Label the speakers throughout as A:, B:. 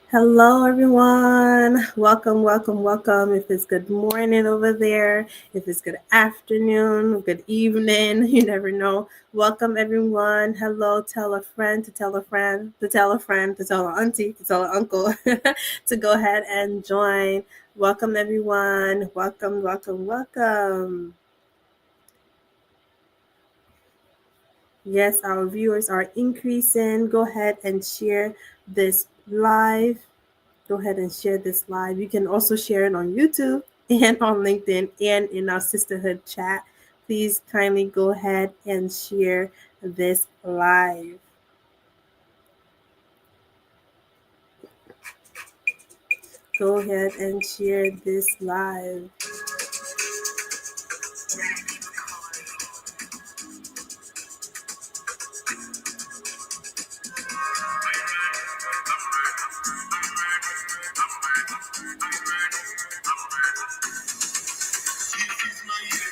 A: Hello, everyone. Welcome, welcome, welcome. If it's good morning over there, if it's good afternoon, good evening, you never know. Welcome, everyone. Hello, tell a friend to tell a friend to tell a friend to tell an auntie to tell an uncle to go ahead and join. Welcome, everyone. Welcome, welcome, welcome. Yes, our viewers are increasing. Go ahead and share this live. Go ahead and share this live. You can also share it on YouTube and on LinkedIn and in our sisterhood chat. Please kindly go ahead and share this live. Go ahead and share this live.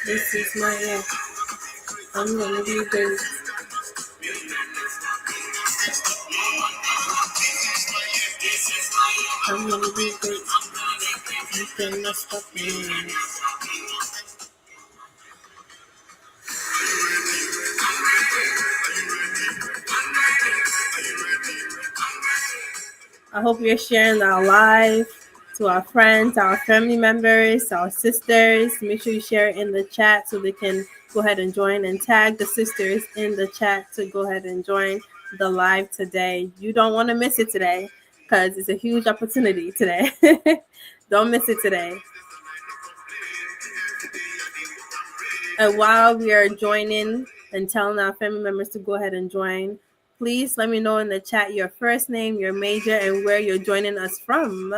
A: This is my year. I'm gonna be great. I'm gonna be great. You cannot stop me. I hope you're sharing our live to our friends, our family members, our sisters. Make sure you share it in the chat so they can go ahead and join and tag the sisters in the chat to go ahead and join the live today. You don't want to miss it today because it's a huge opportunity today. Don't miss it today. And while we are joining and telling our family members to go ahead and join, please let me know in the chat your first name, your major, and where you're joining us from.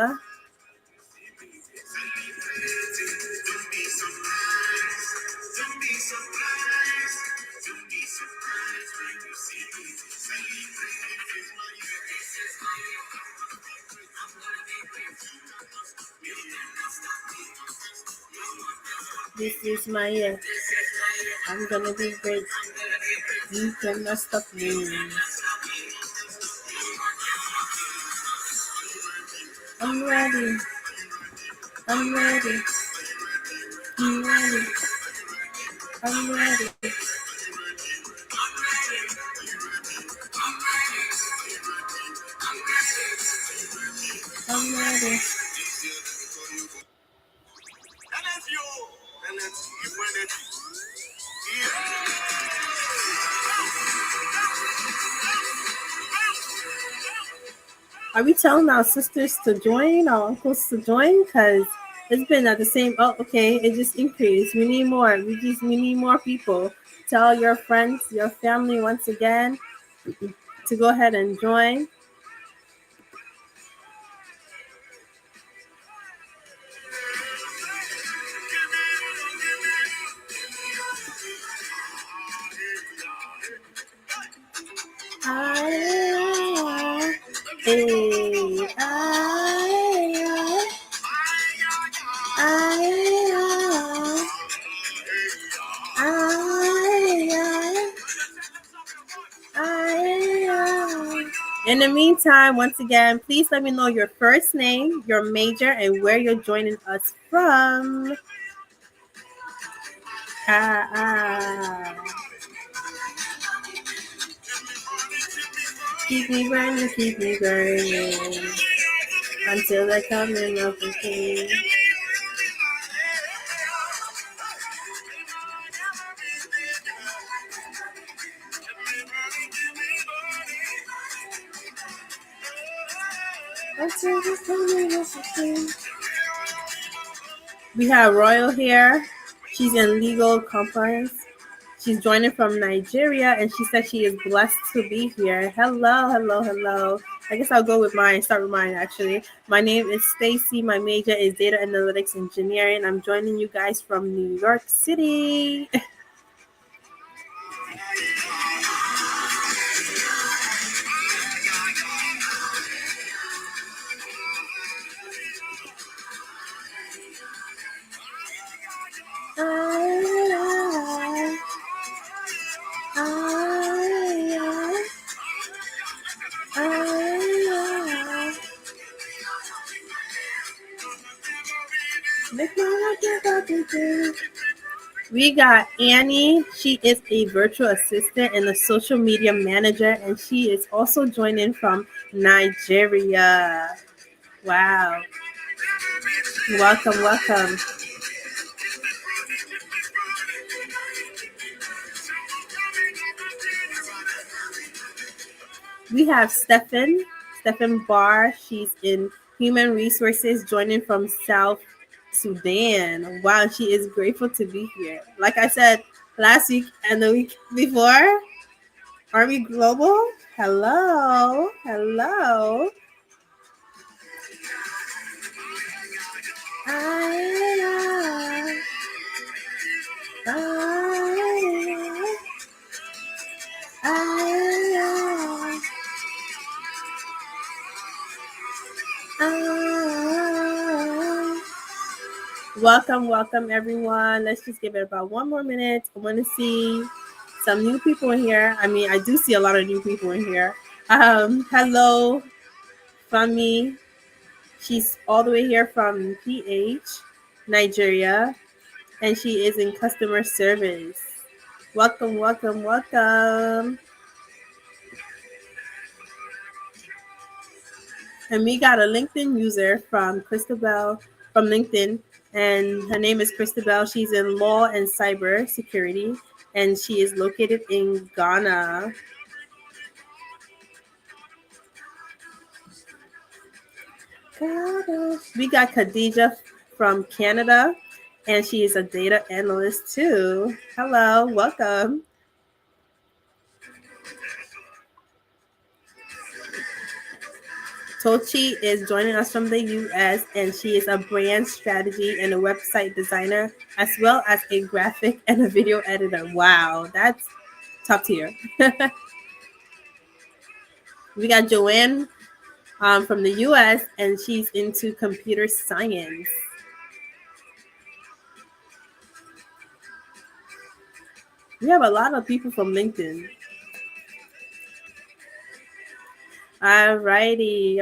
A: This is my year. I'm gonna be great. You cannot stop me. I'm ready. I'm ready. I'm ready. I'm ready. I'm ready. Are we telling our sisters to join, our uncles to join? Because it's been at the same. Oh, okay. It just increased. We need more. We need more people. Tell your friends, your family once again to go ahead and join. In the meantime, once again, please let me know your first name, your major, and where you're joining us from. Keep me burning until the coming of the King. Until the coming of the King. We have Royal here. She's in legal compliance. She's joining from Nigeria, and she said she is blessed to be here. Hello, hello, hello. I guess I'll go with mine. Start with mine, actually. My name is Stacy. My major is data analytics engineering. I'm joining you guys from New York City. We got Annie. She is a virtual assistant and a social media manager, and she is also joining from Nigeria. Wow. Welcome, welcome. We have Stephen Barr. She's in human resources, joining from South Sudan. Wow, she is grateful to be here. Like I said last week and the week before, Army Global. Hello, hello. Welcome, welcome everyone. Let's just give it about 1 more minute. I want to see some new people in here. I mean, I do see a lot of new people in here. Hello, Fami. She's all the way here from PH, Nigeria, and she is in customer service. Welcome, welcome, welcome. And we got a LinkedIn user from Christabel from LinkedIn, and her name is Christabel. She's in law and cyber security, and she is located in Ghana. We got Khadija from Canada, and she is a data analyst too. Hello, welcome. Tochi is joining us from the US, and she is a brand strategy and a website designer, as well as a graphic and a video editor. Wow, that's top tier. We got Joanne from the US, and she's into computer science. We have a lot of people from LinkedIn. Alrighty.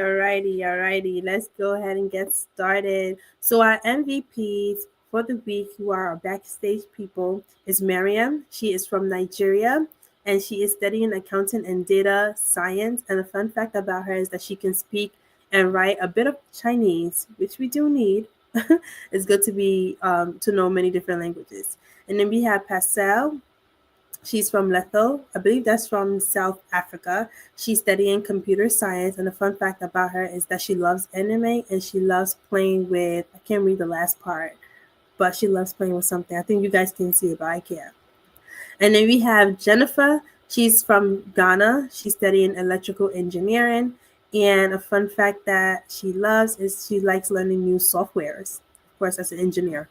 A: Let's go ahead and get started. So our MVPs for the week, who are our backstage people, is Mariam. She is from Nigeria, and she is studying accounting and data science. And a fun fact about her is that she can speak and write a bit of Chinese, which we do need. It's good to be to know many different languages. And then we have Pascal. She's from Letho. I believe that's from South Africa. She's studying computer science, and the fun fact about her is that she loves anime and she loves playing with, I can't read the last part, but she loves playing with something. I think you guys can see it, but I can't. And then we have Jennifer. She's from Ghana. She's studying electrical engineering. And a fun fact that she loves is she likes learning new softwares, of course, as an engineer.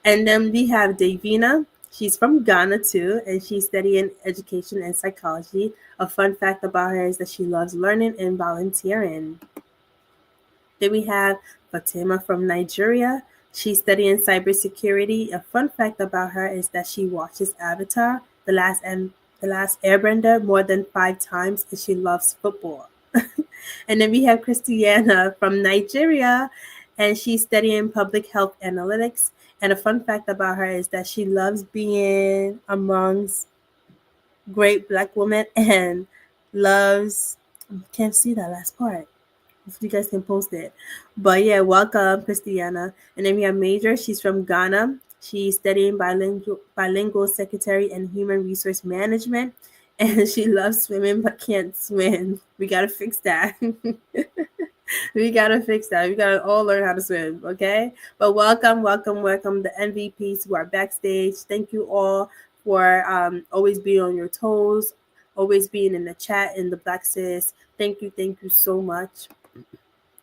A: And then we have Davina. She's from Ghana too, and she's studying education and psychology. A fun fact about her is that she loves learning and volunteering. Then we have Fatima from Nigeria. She's studying cybersecurity. A fun fact about her is that she watches Avatar, The Last Airbender, more than 5 times, and she loves football. And then we have Christiana from Nigeria, and she's studying public health analytics. And a fun fact about her is that she loves being amongst great Black women and loves, can't see that last part. If you guys can post it. But yeah, welcome, Christiana. And then we have Major. She's from Ghana. She's studying bilingual secretary and human resource management. And she loves swimming but can't swim. We got to fix that. We gotta fix that. We gotta all learn how to swim, okay? But welcome, the MVPs who are backstage. Thank you all for always being on your toes, always being in the chat in the Black SiS. Thank you so much.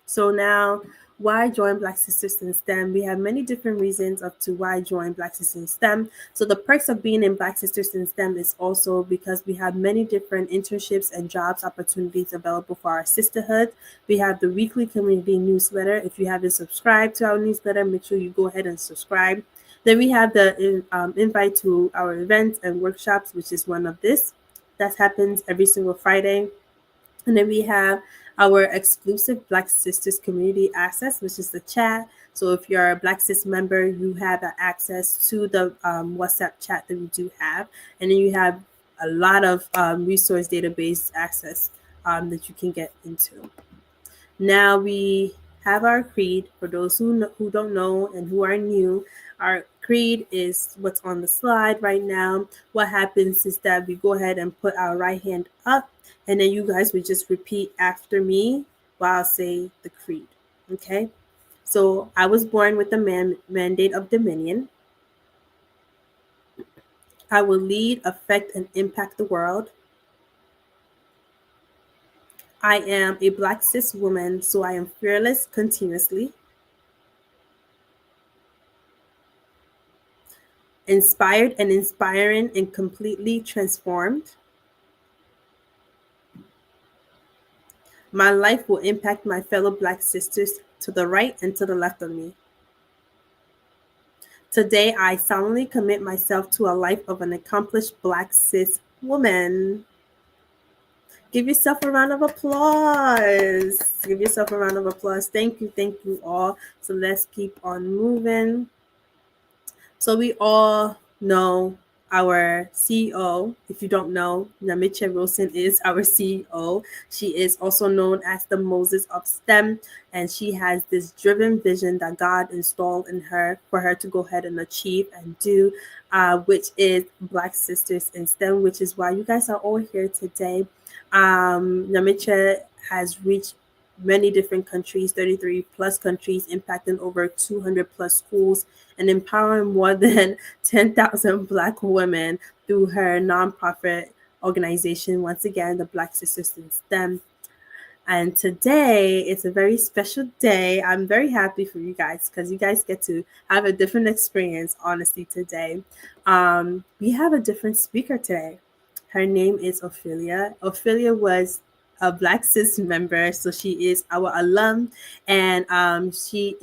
A: So now, why join Black SiS in STEM? We have many different reasons of to why join Black SiS in STEM. So the perks of being in Black SiS in STEM is also because we have many different internships and jobs opportunities available for our sisterhood. We have the weekly community newsletter. If you haven't subscribed to our newsletter, make sure you go ahead and subscribe. Then we have the invite to our events and workshops, which is one of this. That happens every single Friday. And then we have our exclusive Black Sisters community access, which is the chat. So if you're a Black Sis member, you have access to the WhatsApp chat that we do have. And then you have a lot of resource database access that you can get into. Now we have our creed. For those who don't know and who are new, our creed is what's on the slide right now. What happens is that we go ahead and put our right hand up, and then you guys would just repeat after me while I say the creed. Okay? So I was born with the mandate of dominion. I will lead, affect, and impact the world. I am a Black cis woman, so I am fearless continuously. Inspired and inspiring and completely transformed. My life will impact my fellow Black sisters to the right and to the left of me. Today, I solemnly commit myself to a life of an accomplished Black cis woman. Give yourself a round of applause. Give yourself a round of applause. Thank you all. So let's keep on moving. So we all know our CEO. If you don't know, Nyamiche Wilson is our CEO. She is also known as the Moses of STEM, and she has this driven vision that God installed in her for her to go ahead and achieve and do, which is Black Sisters in STEM, which is why you guys are all here today. Nyamiche has reached many different countries, 33 plus countries, impacting over 200 plus schools and empowering more than 10,000 Black women through her nonprofit organization, once again, the Black Sisters in STEM. And today it's a very special day. I'm very happy for you guys because you guys get to have a different experience, honestly, today. We have a different speaker today. Her name is Ophelia. Ophelia was a Black cis member, so she is our alum, and she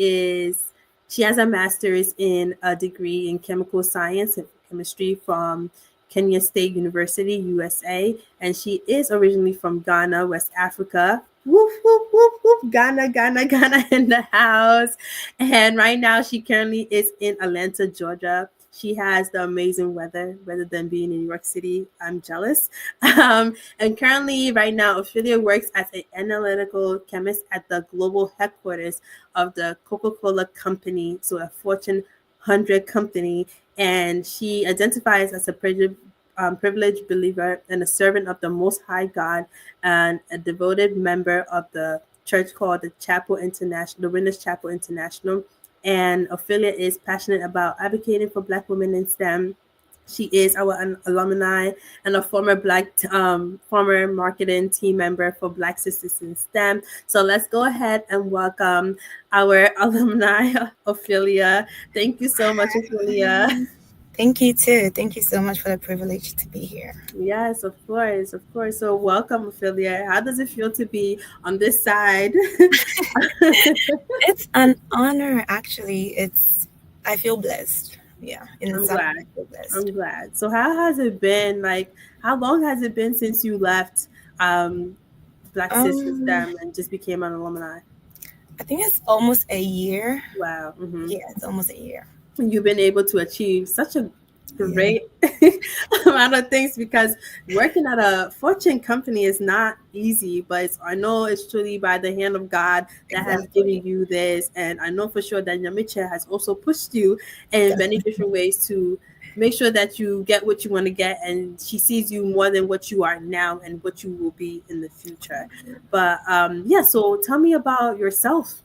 A: has a master's in a degree in chemical science and chemistry from Kenya State University, USA, and she is originally from Ghana, West Africa. Whoop, whoop, whoop, whoop. Ghana, Ghana, Ghana in the house. And right now she currently is in Atlanta, Georgia. She has the amazing weather rather than being in New York City. I'm jealous. And currently, right now, Ophelia works as an analytical chemist at the global headquarters of the Coca-Cola Company, so a Fortune 100 company. And she identifies as a privileged believer and a servant of the Most High God and a devoted member of the church called the Chapel International, the Winners Chapel International. And Ophelia is passionate about advocating for Black women in STEM. She is our alumni and a former former marketing team member for Black Sisters in STEM. So let's go ahead and welcome our alumni, Ophelia. Thank you so much, Ophelia.
B: Thank you too. Thank you so much for the privilege to be here.
A: Yes, of course, of course. So welcome, Ophelia. How does it feel to be on this side?
B: It's an honor, actually. I feel blessed. Yeah, in
A: I'm
B: some way,
A: glad.
B: I feel blessed.
A: I'm glad. So how has it been? Like, how long has it been since you left Black Sis with
B: Um,
A: them and just became an alumni?
B: I think it's almost a year.
A: Wow.
B: Yeah, it's almost a year.
A: You've been able to achieve such a
B: Yeah,
A: great amount of things because working at a fortune company is not easy, but I know it's truly by the hand of God that has
B: exactly.
A: given you this. And I know for sure that Nyamiche has also pushed you in many different ways to make sure that you get what you want to get. And she sees you more than what you are now and what you will be in the future. But yeah, so tell me about yourself.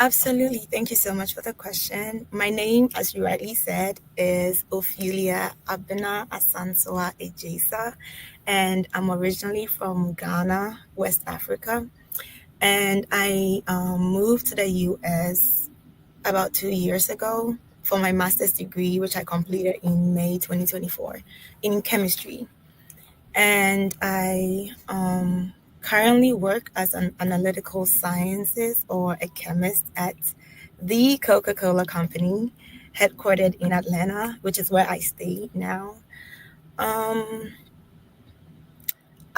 B: Absolutely. Thank you so much for the question. My name, as you rightly said, is Ophelia Abena Asansoa Ejesa, and I'm originally from Ghana, West Africa. And I moved to the US about 2 years ago for my master's degree, which I completed in May 2024 in chemistry. And I currently work as an analytical sciences or a chemist at the Coca-Cola Company, headquartered in Atlanta, which is where I stay now. Um,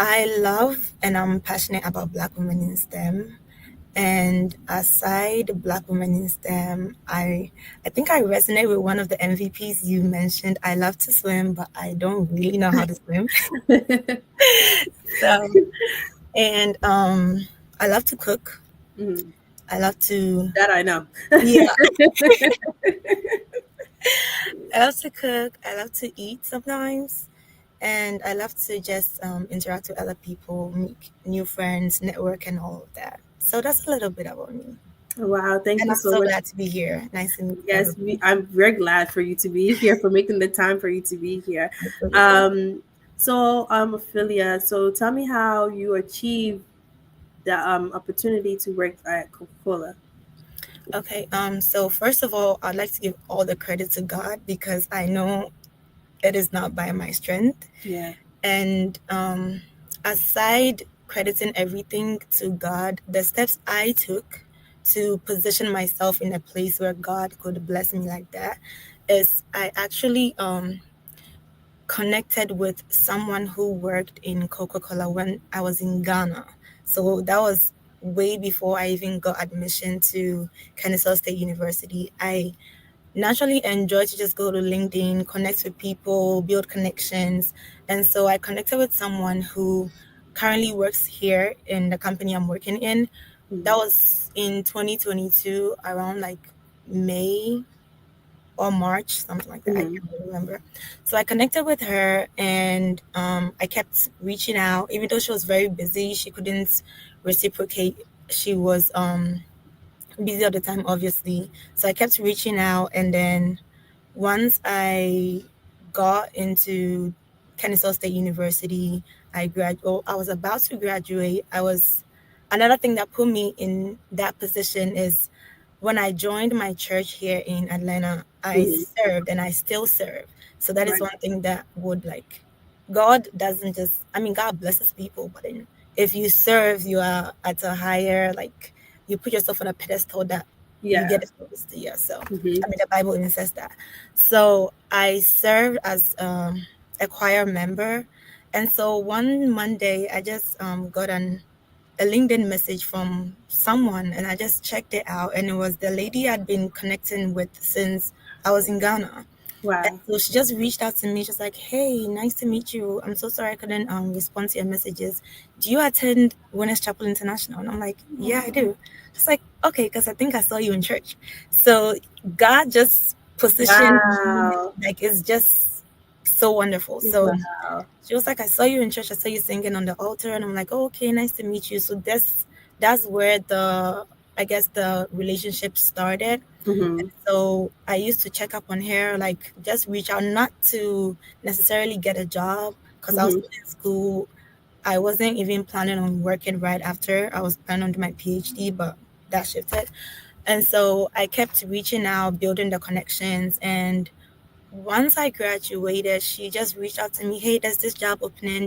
B: I love and I'm passionate about Black women in STEM. And aside Black women in STEM, I think I resonate with one of the MVPs you mentioned. I love to swim, but I don't really know how to swim. So, and I love to cook.
A: Mhm.
B: I love to,
A: That I know.
B: yeah, I love to cook. I love to eat sometimes. And I love to just interact with other people, meet new friends, network, and all of that. So that's a little bit about me.
A: Wow, thank
B: And
A: you
B: I'm
A: so
B: so
A: much.
B: glad to be here. Nice to meet
A: Yes,
B: everybody.
A: I'm very glad for you to be here, for making the time for you to be here.
B: Absolutely.
A: Um, Ophelia, so tell me how you achieved the opportunity to work at Coca-Cola.
B: Okay. So first of all, I'd like to give all the credit to God because I know it is not by my strength.
A: Yeah.
B: And aside crediting everything to God, the steps I took to position myself in a place where God could bless me like that is I actually connected with someone who worked in Coca-Cola when I was in Ghana. So that was way before I even got admission to Kennesaw State University. I naturally enjoy to just go to LinkedIn, connect with people, build connections. And so I connected with someone who currently works here in the company I'm working in. That
A: Mhm.
B: was in 2022, around like May or March, something like that. I
A: Mhm.
B: can't really remember. So I connected with her and I kept reaching out, even though she was very busy, she couldn't reciprocate. She was busy all the time, obviously. So I kept reaching out, and then once I got into Kennesaw State University, I was about to graduate. I was Another thing that put me in that position is when I joined my church here in Atlanta, I
A: Mhm.
B: served and I still serve. So that is
A: Right.
B: one thing that would like God doesn't just I mean God blesses people, but then if you serve, you are at a higher like you put yourself on a pedestal that you get
A: Yeah.
B: exposed to. Yeah. So
A: Mhm.
B: I mean the Bible even says that. So I served as a choir member. And so one Monday I just got a LinkedIn message from someone and I just checked it out and it was the lady I'd been connecting with since I was in Ghana. And
A: Wow.
B: so she just reached out to me. She's like, "Hey, nice to meet you. I'm so sorry I couldn't respond to your messages. Do you attend Winners Chapel International?" And I'm like, "Yeah, I do." She's like, "Okay, because I think I saw you in church." So God just positioned me
A: Wow.
B: like it's just so wonderful. So
A: Wow.
B: she was like, "I saw you in church. I saw you singing on the altar." And I'm like, "Oh, okay, nice to meet you." So that's where I guess the relationship started.
A: Mhm.
B: So I used to check up on her, like just reach out, not to necessarily get a job because I was
A: Mhm.
B: still in school. I wasn't even planning on working right after. I was planning on doing my PhD, but that shifted. And so I kept reaching out, building the connections. And once I graduated, she just reached out to me, "Hey, there's this job opening.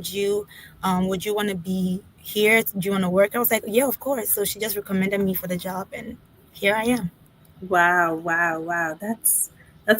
B: Would you want to be here? Do you want to work?" I was like, "Yeah, of course." So she just recommended me for the job, and here I am.
A: Wow, wow, wow. That's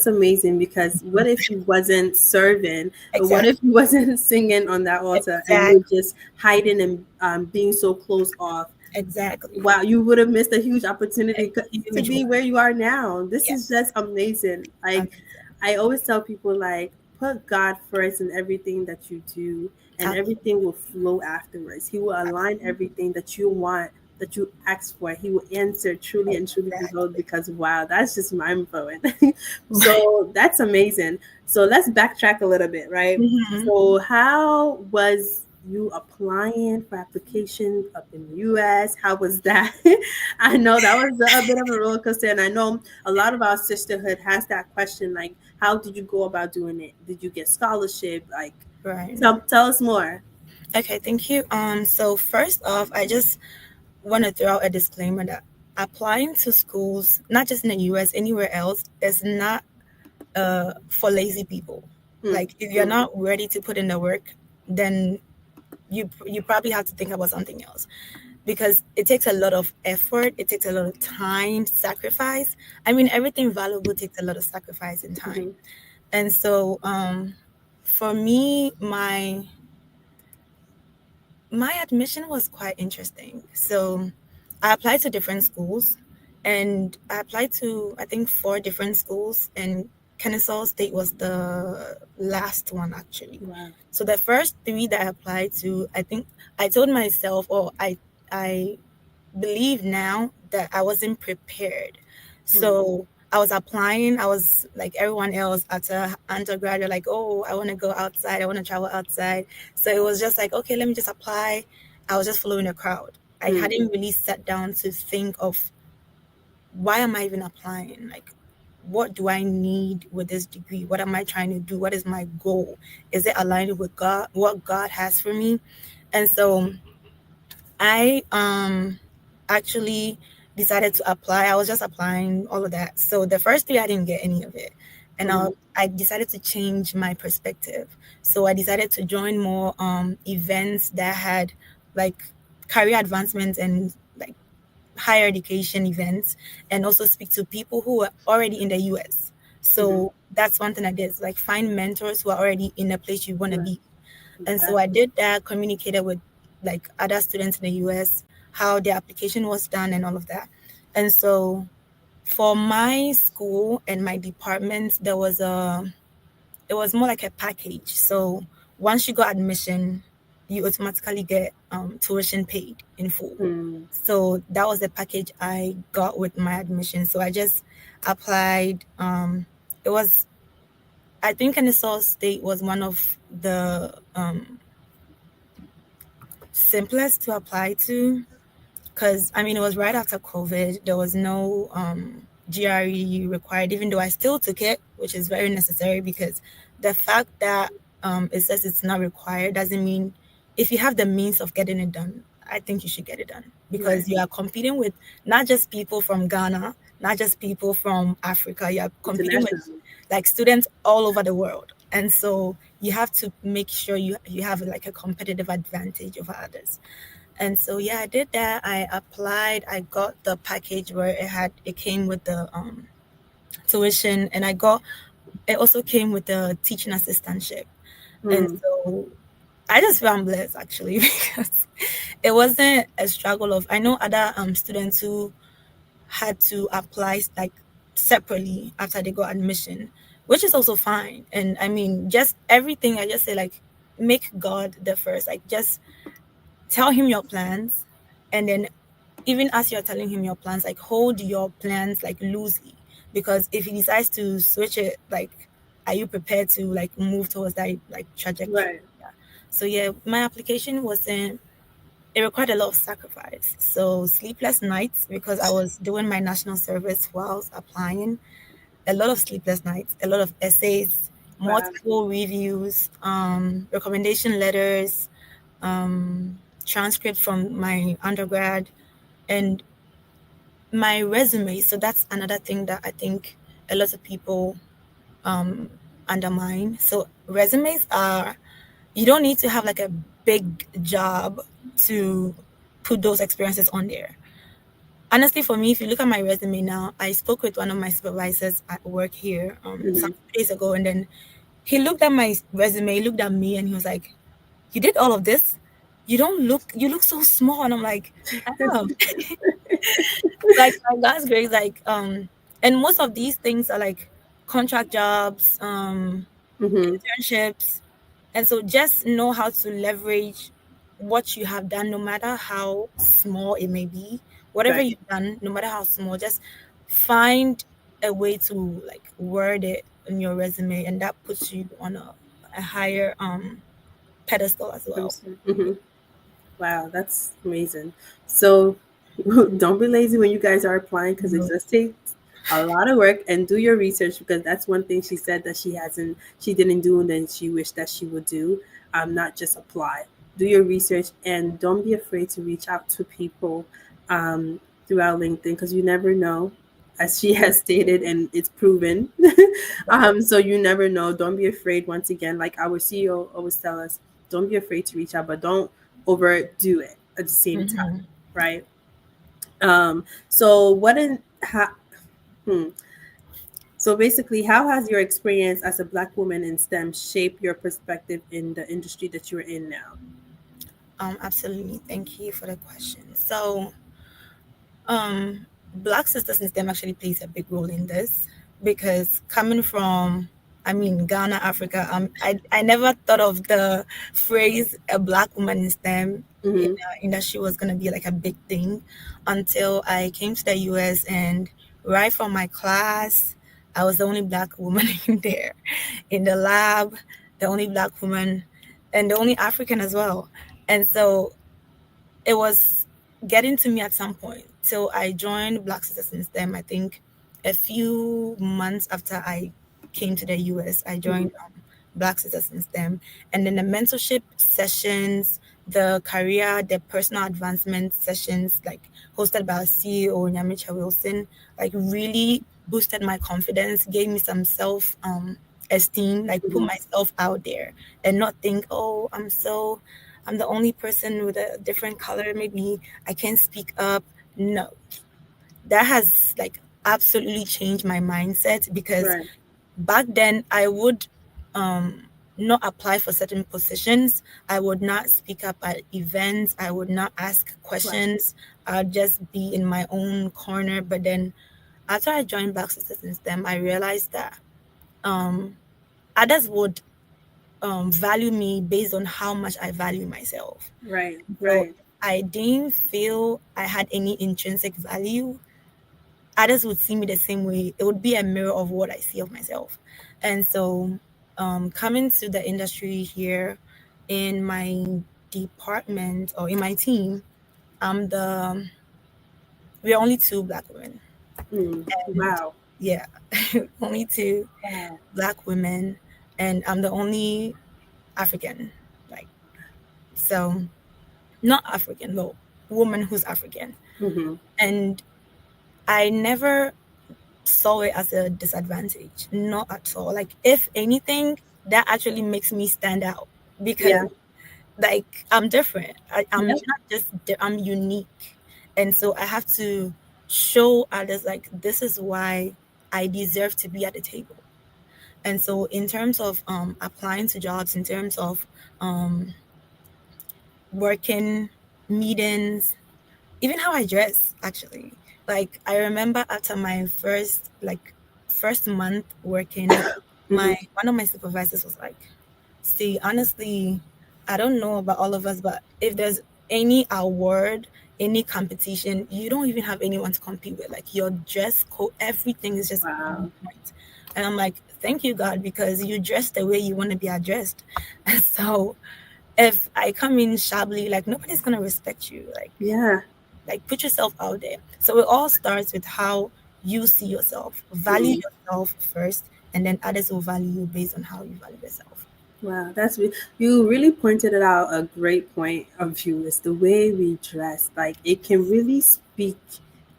A: amazing because what if you wasn't serving, or what if
B: Exactly.
A: you wasn't singing on that altar and you're
B: Exactly.
A: just hiding and being so closed off?
B: Exactly.
A: Wow, you would have missed a huge opportunity
B: A
A: to
B: huge
A: be
B: one.
A: where you are now. This is
B: Yes.
A: just amazing. Like,
B: Amazing.
A: I always tell people, like, put God first in everything that you do, and everything will flow afterwards. He will align everything that you want, that you ask for. He will answer truly and truly behold,
B: Exactly.
A: because wow, that's just mind blowing. So that's amazing. So let's backtrack a little bit, right?
B: Hmm.
A: So how was you applying for applications up in the US? How was that? I know that was a bit of a roller coaster, and I know a lot of our sisterhood has that question, like, how did you go about doing it? Did you get scholarship? Like,
B: Right.
A: tell us more.
B: Okay, thank you. So first off, I just want to throw out a disclaimer that applying to schools, not just in the US, anywhere else, is not for lazy people.
A: Hmm.
B: Like if you're not ready to put in the work, then you probably have to think about something else because it takes a lot of effort, it takes a lot of time, sacrifice. I mean, everything valuable takes a lot of sacrifice and time.
A: Hmm.
B: And so for me, my admission was quite interesting. So I applied to different schools, and I applied to, I think, 4 different schools, and Kennesaw State was the last one actually.
A: Wow.
B: So the first 3 that I applied to, I think I told myself, or I believe now that I wasn't prepared. So I was applying. I was like everyone else after undergrad. Like, oh, I want to go outside. I want to travel outside. So it was just like, okay, let me just apply. I was just following the crowd. I hadn't really sat down to think of why am I even applying? Like, what do I need with this degree? What am I trying to do? What is my goal? Is it aligned with God, what God has for me? And so I actually decided to apply. I was just applying all of that. So the first 3 I didn't get any of it. And I decided to change my perspective. So I decided to join more events that had like career advancement and like higher education events, and also speak to people who are already in the US. So that's one thing I did, like find mentors who are already in the place you want to
A: Right.
B: be. And so I did that, communicated with like other students in the US, how their application was done and all of that. And so for my school and my department, it was more like a package. So once you got admission, you automatically get tuition paid in full. So that was the package I got with my admission. So I just applied. It was, I think Kennesaw State was one of the simplest to apply to, because I mean it was right after COVID. There was no GRE required, even though I still took it, which is very necessary, because the fact that it says it's not required doesn't mean, if you have the means of getting it done, I think you should get it done, because you are competing with not just people from Ghana, not just people from Africa. You are competing with like students all over the world, and so you have to make sure you have like a competitive advantage over others. And so yeah, I did that. I applied. I got the package where it came with the tuition, and it also came with the teaching assistantship. And so I just feel I'm blessed actually because it wasn't a struggle of, I know other students who had to apply like separately after they got admission, which is also fine. And I mean, just everything I just say, like, make God the first, like just tell him your plans, and then even as you're telling him your plans, like hold your plans like loosely, because if he decides to switch it, like, are you prepared to like move towards that like trajectory?
A: Right.
B: Yeah. So yeah, my application wasn't, it required a lot of sacrifice. So sleepless nights, because I was doing my national service while I was applying. A lot of sleepless nights, a lot of essays,
A: Wow.
B: multiple reviews, recommendation letters, transcript from my undergrad, and my resume. So that's another thing that I think a lot of people undermine. So resumes are, you don't need to have like a big job to put those experiences on there. Honestly, for me, if you look at my resume now, I spoke with one of my supervisors at work here some days ago, and then he looked at my resume, looked at me, and he was like, "You did all of this? You look so small." And I'm like, "I am." Like my last grade, like and most of these things are like contract jobs, internships. And so just know how to leverage what you have done, no matter how small it may be. Whatever
A: Right.
B: you've done, no matter how small, just find a way to like word it in your resume, and that puts you on a higher pedestal as well.
A: Wow, that's amazing. So don't be lazy when you guys are applying, because it does take a lot of work, and do your research, because that's one thing she said that she didn't do, and then she wished that she would do. Not just apply. Do your research, and don't be afraid to reach out to people throughout LinkedIn, because you never know, as she has stated, and it's proven. So you never know. Don't be afraid. Once again, like our CEO always tell us, don't be afraid to reach out, but don't overdo it at the same time,
B: Mhm.
A: right? So what in how hmm. So basically, how has your experience as a Black woman in STEM shaped your perspective in the industry that you're in now?
B: Absolutely. Thank you for the question. So, um, Black Sisters in STEM actually plays a big role in this because coming from, I mean, Ghana, Africa, I never thought of the phrase "a Black woman in STEM" in
A: Mm-hmm.
B: the industry was gonna be like a big thing until I came to the US, and right from my class, I was the only Black woman in there, in the lab, the only Black woman, and the only African as well. And so it was getting to me at some point. So I joined Black SiS in STEM. I think a few months after I came to the US, I
A: Mm-hmm.
B: joined Black SiS in STEM. And then the mentorship sessions, the career, the personal advancement sessions, like hosted by our CEO, Nyamicha Wilson, like really boosted my confidence, gave me some self esteem, like put
A: Mm-hmm.
B: myself out there and not think, oh, I'm the only person with a different color. Maybe I can't speak up. No, that has like absolutely changed my mindset because
A: Right.
B: back then I would not apply for certain positions. I would not speak up at events. I would not ask
A: Right.
B: questions. I'd just be in my own corner. But then after I joined Black Sisters in STEM, I realized that um, others would value me based on how much I value myself.
A: Right.
B: So
A: Right.
B: if I didn't feel I had any intrinsic value, others would see me the same way. It would be a mirror of what I see of myself. And so coming to the industry here in my department or in my team, I'm the we're only two Black women.
A: Mm.
B: And
A: Wow.
B: yeah, only two
A: Wow.
B: Black women, and I'm the only African. Like, so not African, but woman who's African.
A: Mm-hmm.
B: And I never saw it as a disadvantage, not at all. Like, if anything, that actually makes me stand out because,
A: Yeah.
B: like, I'm different. I'm
A: Yep.
B: not just, I'm unique. And so I have to show others, like, this is why I deserve to be at the table. And so, in terms of applying to jobs, in terms of um, working, meetings, even how I dress actually. Like I remember after my first month working, my
A: Mm-hmm.
B: one of my supervisors was like, "See, honestly, I don't know about all of us, but if there's any award, any competition, you don't even have anyone to compete with. Like your dress code, everything is just on
A: Wow.
B: point." And I'm like, "Thank you, God, because you dress the way you want to be addressed." And so if I come in shabbily, like nobody's gonna respect you.
A: Yeah.
B: Like put yourself out there. So it all starts with how you see yourself. Value
A: Mm.
B: yourself first, and then others will value you based on how you value yourself.
A: Wow, you really pointed it out. A great point of view is the way we dress. Like it can really speak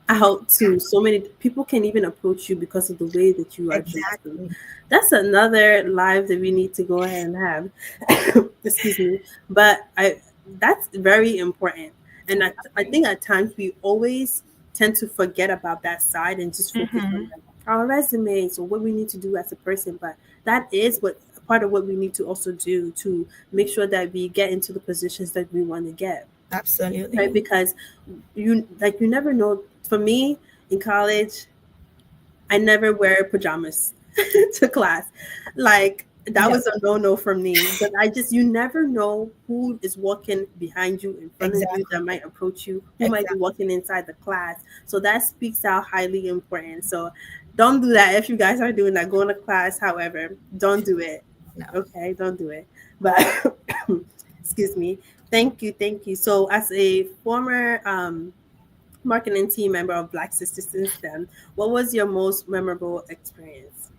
A: out to so many people. Can even approach you because of the way that you are dressed. And
B: Exactly.
A: that's another live that we need to go ahead and have. Excuse me, but I that's very important. And I think at times we always tend to forget about that side and just focus on
B: Mm-hmm.
A: like our resumes or what we need to do as a person. But that is what part of what we need to also do to make sure that we get into the positions that we want to get, right?
B: Absolutely.
A: Because you never know. For me in college, I never wear pajamas to class. Like that
B: Yeah.
A: was a no for me. But you never know who is walking behind you, in front of you, that
B: Exactly.
A: might approach you, who might be
B: Exactly.
A: walking inside the class. So that speaks out highly important. So don't do that if you guys are doing that. Go to class, however, don't do it.
B: No.
A: Okay, don't do it. But excuse me. Thank you. So as a former marketing team member of Black SiS in STEM, what was your most memorable experience?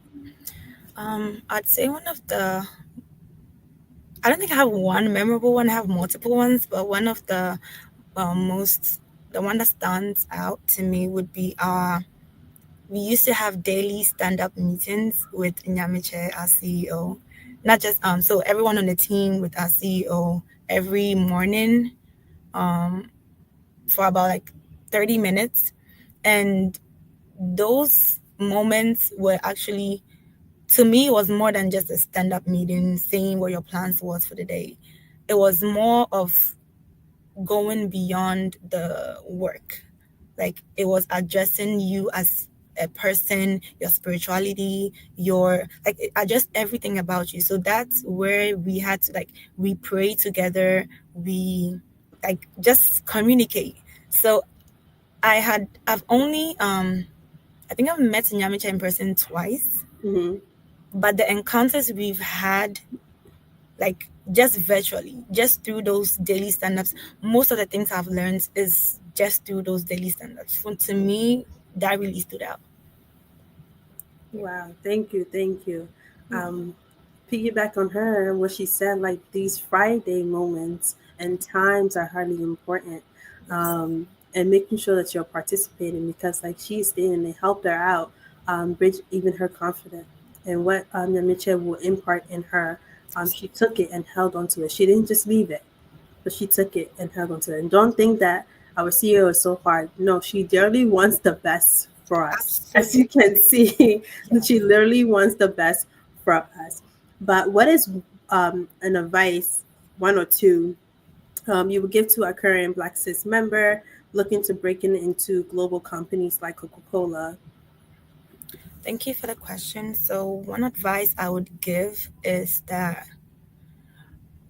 B: I'd say one of the I don't think I have one memorable one. I have multiple ones, but one of the most the one that stands out to me would be we used to have daily stand-up meetings with Nyamiche, our CEO. Not just so everyone on the team with our CEO every morning um, for about like 30 minutes. And those moments were actually, to me, it was more than just a stand-up meeting saying what your plans was for the day. It was more of going beyond the work. Like it was addressing you as a person, your spirituality, your like just everything about you. So that's where we had to like we pray together, we like just communicate. So I've only I think I've met Nyamicha in person twice,
A: Mm-hmm.
B: but the encounters we've had like just virtually, just through those daily stand-ups, most of the things I've learned is just through those daily stand-ups. To me, that really stood out.
A: Wow, thank you, thank you. Um, Piggyback on her, what she said, like these Friday moments and times are highly important.
B: Yes.
A: And making sure that you're participating because, like she's saying, they helped her out, bridge even her confidence. And what Yamiche will impart in her, she took it and held onto it. She didn't just leave it, but she took it and held onto it. And don't think that our CEO is so hard. No, she dearly wants the best for us. As you
B: Absolutely.
A: can see,
B: Yeah.
A: she literally wants the best for us. But what is an advice, one or two, you would give to a current Black SiS member looking to break into global companies like Coca-Cola?
B: Thank you for the question. So, one advice I would give is that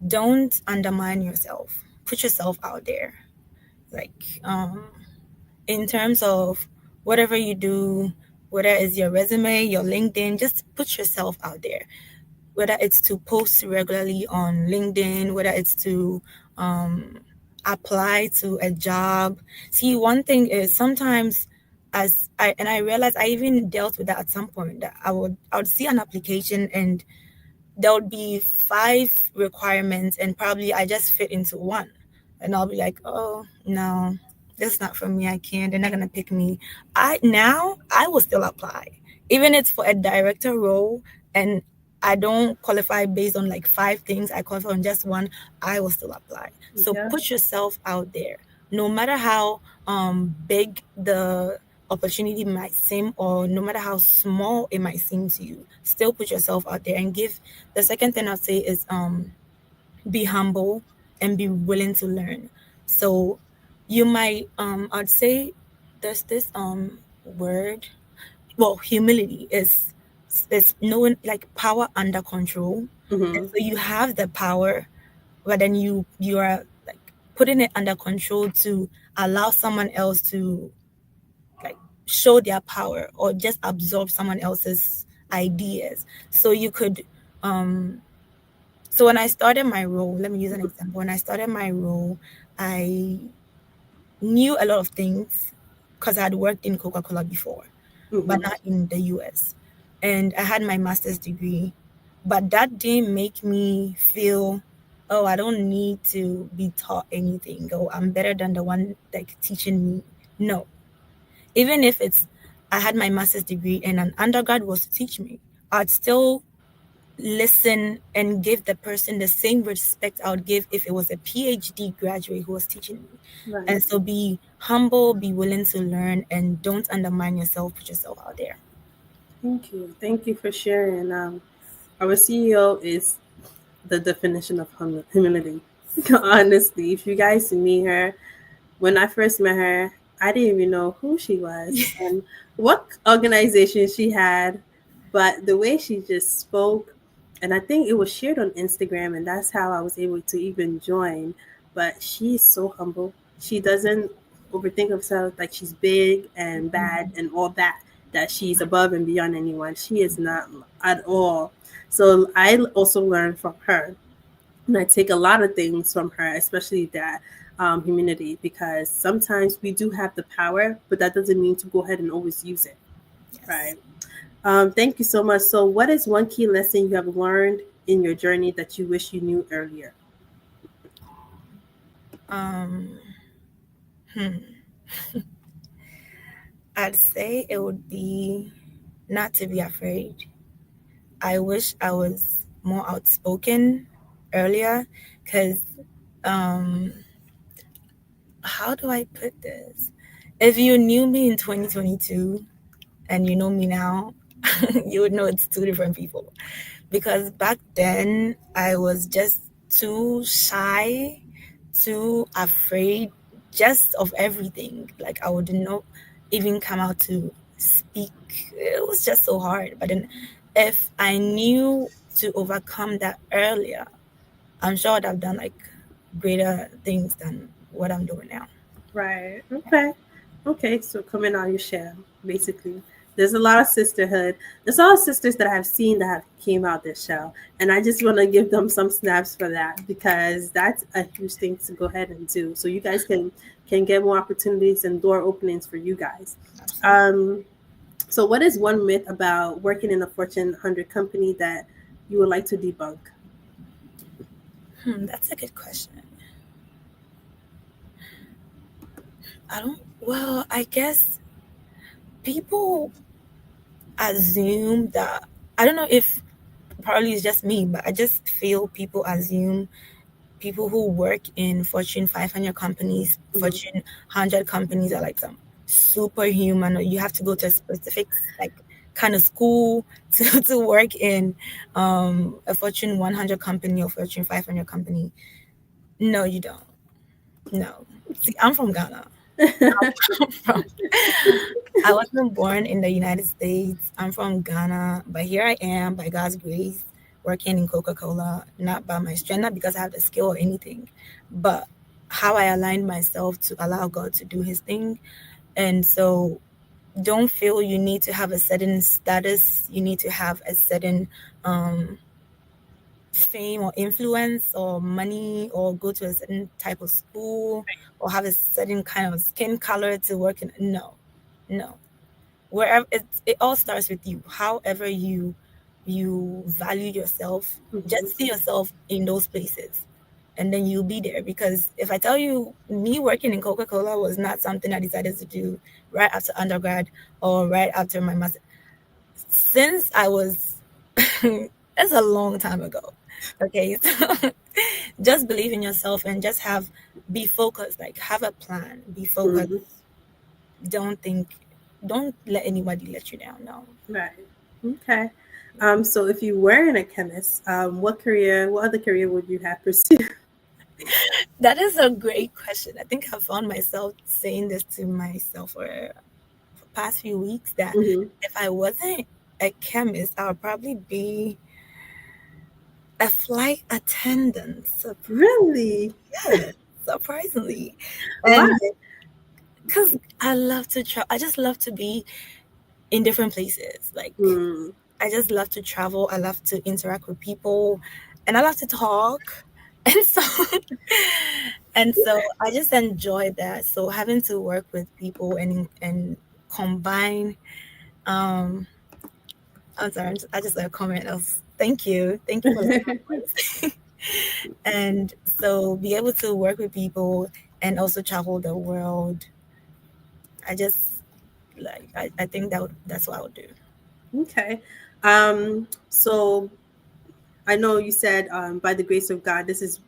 B: don't undermine yourself. Put yourself out there. Like, in terms of whatever you do, whether it's your resume, your LinkedIn, just put yourself out there. Whether it's to post regularly on LinkedIn, whether it's to apply to a job. See, one thing is sometimes I realized I even dealt with that at some point that I would see an application and there would be 5 requirements and probably I just fit into one. And I'll be like, oh no, that's not for me. I can't. They're not gonna pick me. I will still apply. Even if it's for a director role and I don't qualify based on like 5 things, I qualify on just one, I will still apply. So
A: Yeah,
B: put yourself out there. No matter how big the opportunity might seem or no matter how small it might seem to you, still put yourself out there and give. The second thing I'd say is be humble and be willing to learn. So you might I'd say there's this word, well, humility is knowing like power under control. And
A: mm-hmm.
B: so you have the power, but then you are like putting it under control to allow someone else to like show their power or just absorb someone else's ideas. So you could so when I started my role, let me use an example. When I started my role, I knew a lot of things because I had worked in Coca-Cola before, but
A: Mm-hmm.
B: not in the US. And I had my master's degree, but that didn't make me feel, oh, I don't need to be taught anything. Oh, I'm better than the one like teaching me. No, even if it's I had my master's degree and an undergrad was to teach me, I'd still listen and give the person the same respect I would give if it was a PhD graduate who was teaching me.
A: Right.
B: And so be humble, be willing to learn, and don't undermine yourself, put yourself out there.
A: Thank you. Thank you for sharing. Our CEO is the definition of humility. Honestly, if you guys meet her, when I first met her, I didn't even know who she was and what organization she had, but the way she just spoke, and I think it was shared on Instagram, and that's how I was able to even join. But she is so humble. She doesn't overthink herself like she's big and bad and all that, that she's above and beyond anyone. She is not at all. So I also learned from her, and I take a lot of things from her, especially that humility, because sometimes we do have the power, but that doesn't mean to go ahead and always use it,
B: Yes.
A: right? Thank you so much. So, what is one key lesson you have learned in your journey that you wish you knew earlier?
B: Um, hmm. I'd say it would be not to be afraid. I wish I was more outspoken earlier because um, how do I put this? If you knew me in 2022 and you know me now, you would know it's 2 different people. Because back then I was just too shy too afraid just of everything. Like I would not even come out to speak. It was just so hard. But then if I knew to overcome that earlier, I'm sure I'd have done like greater things than what I'm doing now.
A: Right. Okay. Okay. So coming on your shell, basically. There's a lot of sisterhood. There's a lot of sisters that I've seen that have came out their shell. And I just want to give them some snaps for that because that's a huge thing to go ahead and do. So you guys can get more opportunities and door openings for you guys.
B: Absolutely.
A: Um, so what is one myth about working in a Fortune 100 company that you would like to debunk?
B: That's a good question. Well, I guess people assume that, I don't know if probably it's just me, but I just feel people assume people who work in Fortune 500 companies,
A: Mm-hmm.
B: Fortune 100 companies are like some superhuman, or you have to go to a specific like kind of school to work in a Fortune 100 company or Fortune 500 company. No, you don't. No. See, I'm from Ghana. I'm from, I wasn't born in the United States. I'm from Ghana, but here I am by God's grace working in Coca-Cola, not by my strength, not because I have the skill or anything, but how I aligned myself to allow God to do his thing. And so don't feel you need to have a certain status, you need to have a certain um fame or influence or money or go to a certain type of school or have a certain kind of skin color to work in. No, no, wherever it all starts with you. However you value yourself,
A: Mm-hmm.
B: just see yourself in those places, and then you'll be there. Because if I tell you, me working in Coca-Cola was not something I decided to do right after undergrad or right after my master. Since I was that's a long time ago. Okay, so just believe in yourself and just be focused, like have a plan, be focused.
A: Mm-hmm.
B: Don't think, don't let anybody let you down. No.
A: Right. Okay. So if you weren't a chemist, what other career would you have pursued?
B: That is a great question. I think I found myself saying this to myself for past few weeks, that
A: Mm-hmm.
B: if I wasn't a chemist, I would probably be a flight attendant.
A: Really?
B: Yeah, surprisingly.
A: Why?
B: And because I love to travel, I just love to be in different places. Like,
A: Mm.
B: I just love to travel. I love to interact with people, and I love to talk. And so, and so I just enjoy that. So having to work with people and combine. Um, I'm sorry, I just like comment else. Thank you for the words. And so be able to work with people and also travel the world. I just I think that's what I would do.
A: Okay. So I know you said, by the grace of God, this is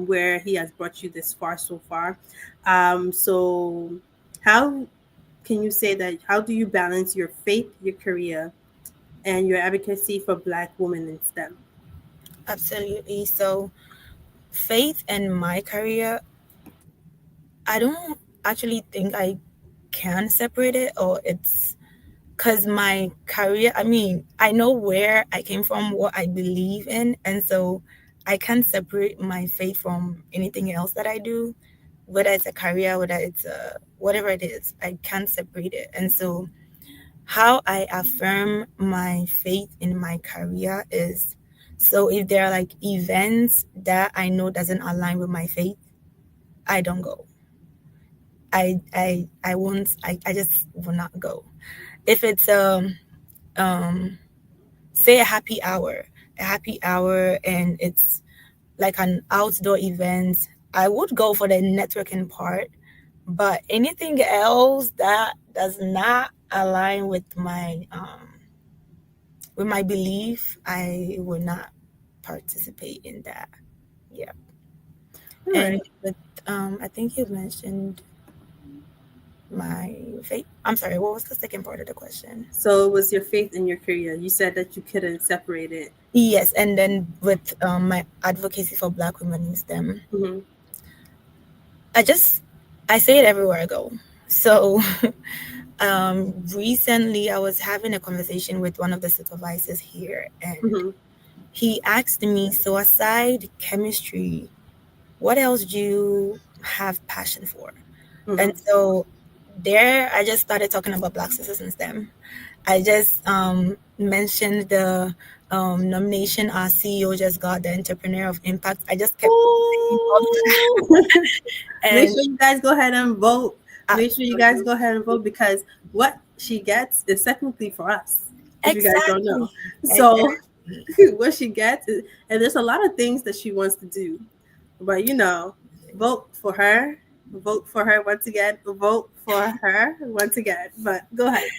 A: where He has brought you this far so far. So how can you say that? How do you balance your faith, your career, and your advocacy for Black women in STEM?
B: Absolutely. So faith and my career, I don't actually think I can separate it, or it's because my career, I mean, I know where I came from, what I believe in, and so I can't separate my faith from anything else that I do, whether it's a career, whether it's whatever it is, I can't separate it. And so how I affirm my faith in my career is, so if there are like events that I know doesn't align with my faith, I don't go. I won't, I just will not go. If it's um say a happy hour and it's like an outdoor event, I would go for the networking part. But anything else that does not align with my belief, I will not participate in that. Yeah.
A: All
B: And
A: right.
B: with I think you mentioned my faith. I'm sorry, what was the second part of the question?
A: So it was your faith in your career. You said that you couldn't separate it.
B: Yes, and then with my advocacy for Black women in STEM.
A: Mm-hmm.
B: I say it everywhere I go. So recently I was having a conversation with one of the supervisors here, and
A: Mm-hmm.
B: he asked me, so aside chemistry, what else do you have passion for? And
A: Mm-hmm.
B: so there I just started talking about Black SiS and STEM. I just mentioned the nomination our CEO just got, the Entrepreneur of Impact. I just kept saying all
A: Ooh. Make
B: and
A: sure you guys go ahead and vote. Make sure you guys
B: absolutely,
A: go ahead and vote because what she gets is technically for us, if you guys don't know.
B: exactly,
A: So
B: exactly.
A: what she gets is, and there's a lot of things that she wants to do. But vote for her. Vote for her once again. Vote for her once again. But go ahead.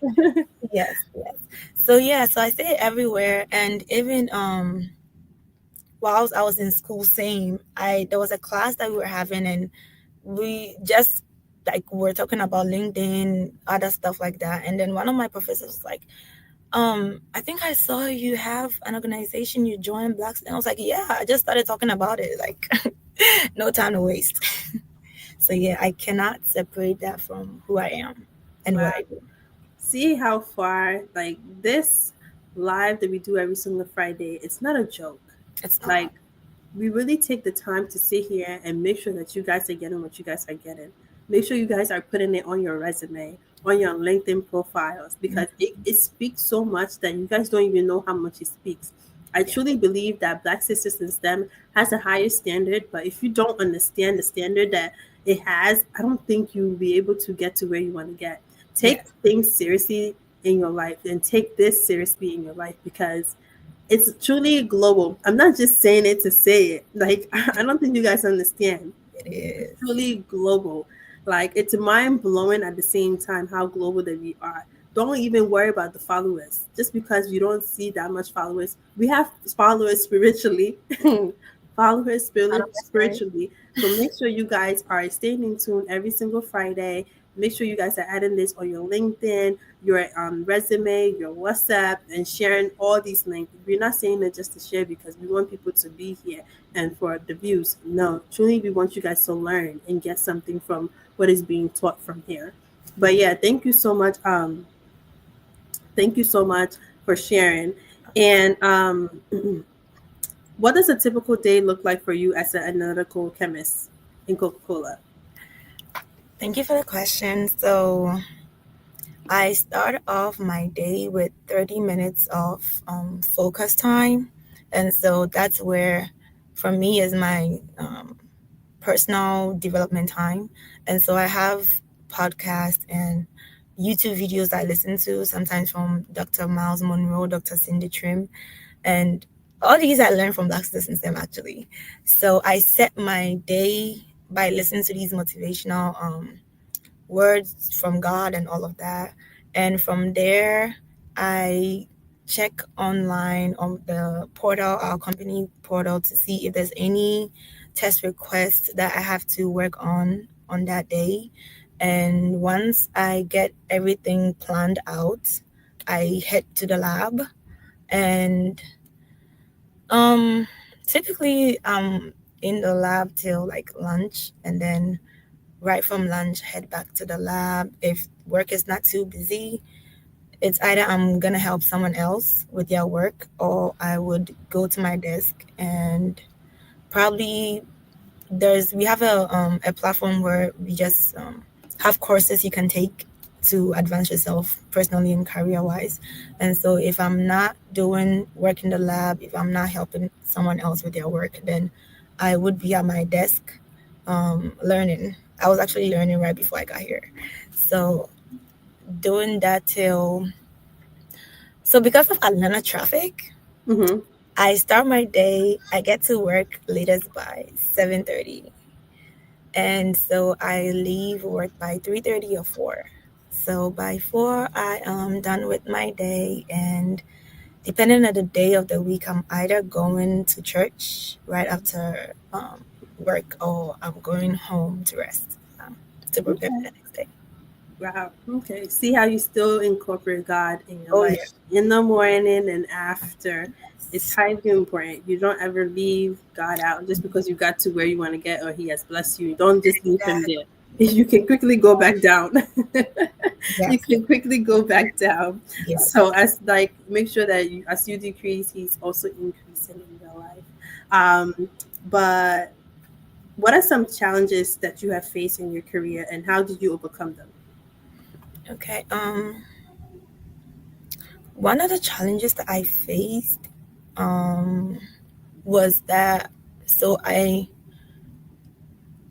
B: Yes, yes. So yeah, so I say it everywhere, and even whilst I was in school, same. I There was a class that we were having, and we just like were talking about LinkedIn, other stuff like that. And then one of my professors was like, I think I saw you have an organization you joined Blacks. And I was like, yeah, I just started talking about it. Like, no time to waste. So yeah, I cannot separate that from who I am and
A: Wow.
B: what I do.
A: See how far, like, this live that we do every single Friday, it's not a joke.
B: It's not.
A: Like, we really take the time to sit here and make sure that you guys are getting what you guys are getting. Make sure you guys are putting it on your resume, on your LinkedIn profiles, because it speaks so much that you guys don't even know how much it speaks. I
B: Yeah.
A: truly believe that Black Sisters in STEM has a higher standard, but if you don't understand the standard that it has, I don't think you'll be able to get to where you want to get. Take
B: Yes.
A: things seriously in your life and take this seriously in your life because it's truly global. I'm not just saying it to say it. Like, I don't think you guys understand.
B: It
A: It's
B: is.
A: truly global. Like, it's mind blowing at the same time how global that we are. Don't even worry about the followers. Just because you don't see that much followers, we have followers spiritually, followers
B: I know that's right.
A: spiritually. So make sure you guys are staying in tune every single Friday. Make sure you guys are adding this on your LinkedIn, your resume, your WhatsApp, and sharing all these links. We're not saying it just to share because we want people to be here and for the views. No, truly, we want you guys to learn and get something from what is being taught from here. But yeah, thank you so much. Thank you so much for sharing. And what does a typical day look like for you as an analytical chemist in Coca Cola?
B: Thank you for the question. So I start off my day with 30 minutes of focus time. And so that's where, for me, is my personal development time. And so I have podcasts and YouTube videos that I listen to, sometimes from Dr. Miles Monroe, Dr. Cindy Trim, and all these I learned from Black SiS actually. So I set my day by listening to these motivational words from God and all of that. And from there, I check online on the portal, our company portal, to see if there's any test requests that I have to work on that day. And once I get everything planned out, I head to the lab, and um typically in the lab till like lunch, and then right from lunch head back to the lab. If work is not too busy, it's either I'm gonna help someone else with their work, or I would go to my desk and probably we have a platform where we just have courses you can take to advance yourself personally and career wise. And so if I'm not doing work in the lab, if I'm not helping someone else with their work, then I would be at my desk learning. I was actually learning right before I got here. So doing that till so because of Atlanta traffic,
A: Mm-hmm.
B: I start my day. I get to work latest by 7:30, and so I leave work by 3:30 or 4. So by 4, I am done with my day, and depending on the day of the week, I'm either going to church right after work, or I'm going home to rest, to prepare for
A: Okay.
B: the next day.
A: Wow. Okay. See how you still incorporate God in your
B: Oh
A: life
B: yeah.
A: in the morning and after. It's
B: Yes.
A: highly important. You don't ever leave God out just because you got to where you want to get or He has blessed you. You don't just leave Him there. You can quickly go back down. You
B: Yes.
A: can quickly go back down.
B: Yes.
A: So as like make sure that you, as you decrease, He's also increasing in your life. But what are some challenges that you have faced in your career and how did you overcome them?
B: Okay. One of the challenges that I faced um was that so I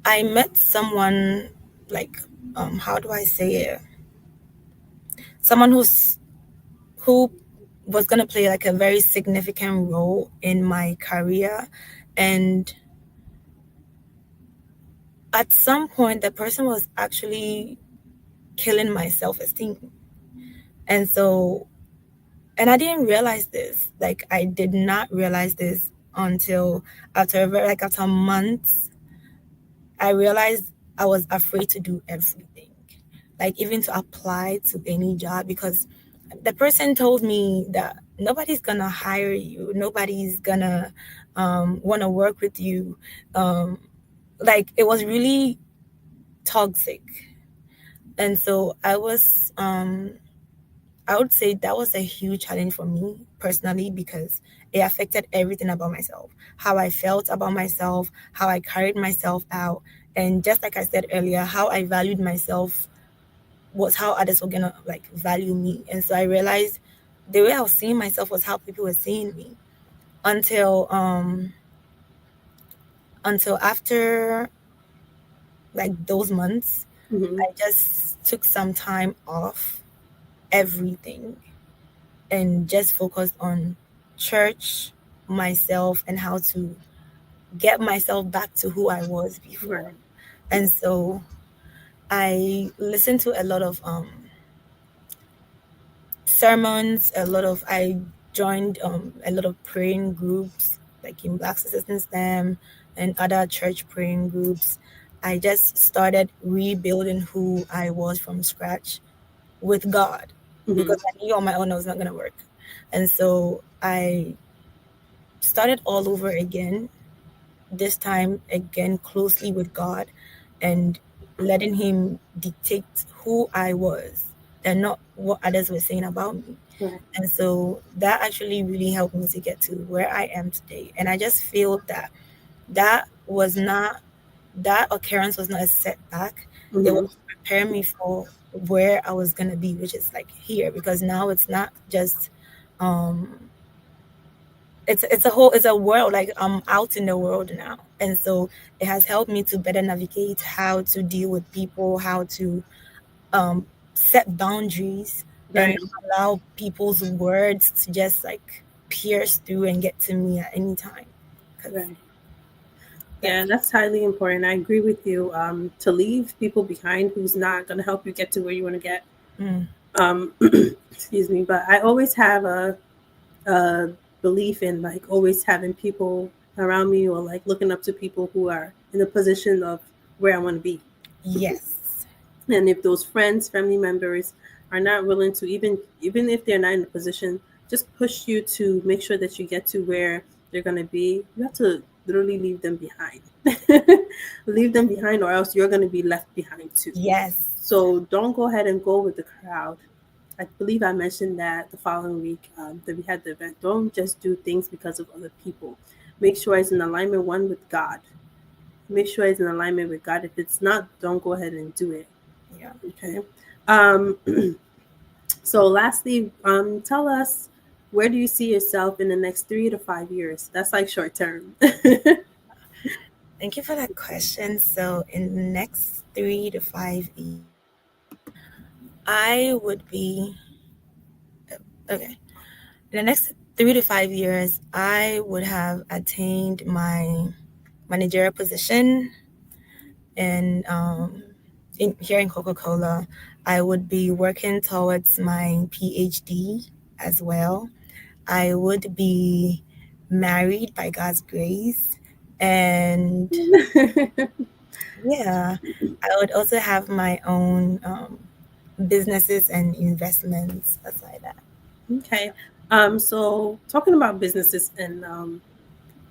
B: met someone like how do I say it? Someone who was gonna play like a very significant role in my career, and at some point the person was actually killing my self-esteem. And so, and I didn't realize this. Like I did not realize this until after months, I realized I was afraid to do everything. Like even to apply to any job, because the person told me that nobody's gonna hire you, nobody's gonna want to work with you. Um, like it was really toxic. And so I would say that was a huge challenge for me personally, because it affected everything about myself, how I felt about myself, how I carried myself out. And just like I said earlier, how I valued myself was how others were gonna like value me. And so I realized the way I was seeing myself was how people were seeing me, until after like those months,
A: Mm-hmm.
B: I just took some time off everything and just focused on church, myself, and how to get myself back to who I was before.
A: Right.
B: And so I listened to a lot of sermons, I joined a lot of praying groups like in Black SiS and STEM and other church praying groups. I just started rebuilding who I was from scratch with God,
A: Mm-hmm.
B: because I knew on my own I was not gonna work. And so I started all over again, this time again closely with God, and letting Him dictate who I was and not what others were saying about me.
A: Right.
B: And so that actually really helped me to get to where I am today. And I just feel that that was not, that occurrence was not a setback. It
A: Mm-hmm.
B: was preparing me for where I was going to be, which is like here, because now it's not just, um, it's a world, like I'm out in the world now. And so it has helped me to better navigate how to deal with people, how to um set boundaries, and
A: Right.
B: not allow people's words to just like pierce through and get to me at any time, because
A: Right. Yeah,
B: that's
A: that's highly important. I agree with you. To leave people behind who's not going to help you get to where you want to get.
B: mm,
A: Excuse me, but I always have a belief in like always having people around me or like looking up to people who are in a position of where I want to be.
B: yes,
A: And if those friends, family members are not willing to even if they're not in a position, just push you to make sure that you get to where they're gonna be, you have to literally leave them behind. Leave them behind or else you're gonna be left behind too.
B: yes,
A: So don't go ahead and go with the crowd. I believe I mentioned that the following week that we had the event. Don't just do things because of other people. Make sure it's in alignment one with God. Make sure it's in alignment with God. If it's not, don't go ahead and do it.
B: yeah.
A: Okay. Um, so lastly, tell us, where do you see yourself in the next 3 to 5 years? That's like short term.
B: Thank you for that question. So in the next 3 to 5 years, I would be okay. In the next 3 to 5 years, I would have attained my managerial position, and here in Coca-Cola. I would be working towards my PhD as well. I would be married by God's grace. And yeah, I would also have my own. businesses and investments aside that.
A: Okay. So talking about businesses and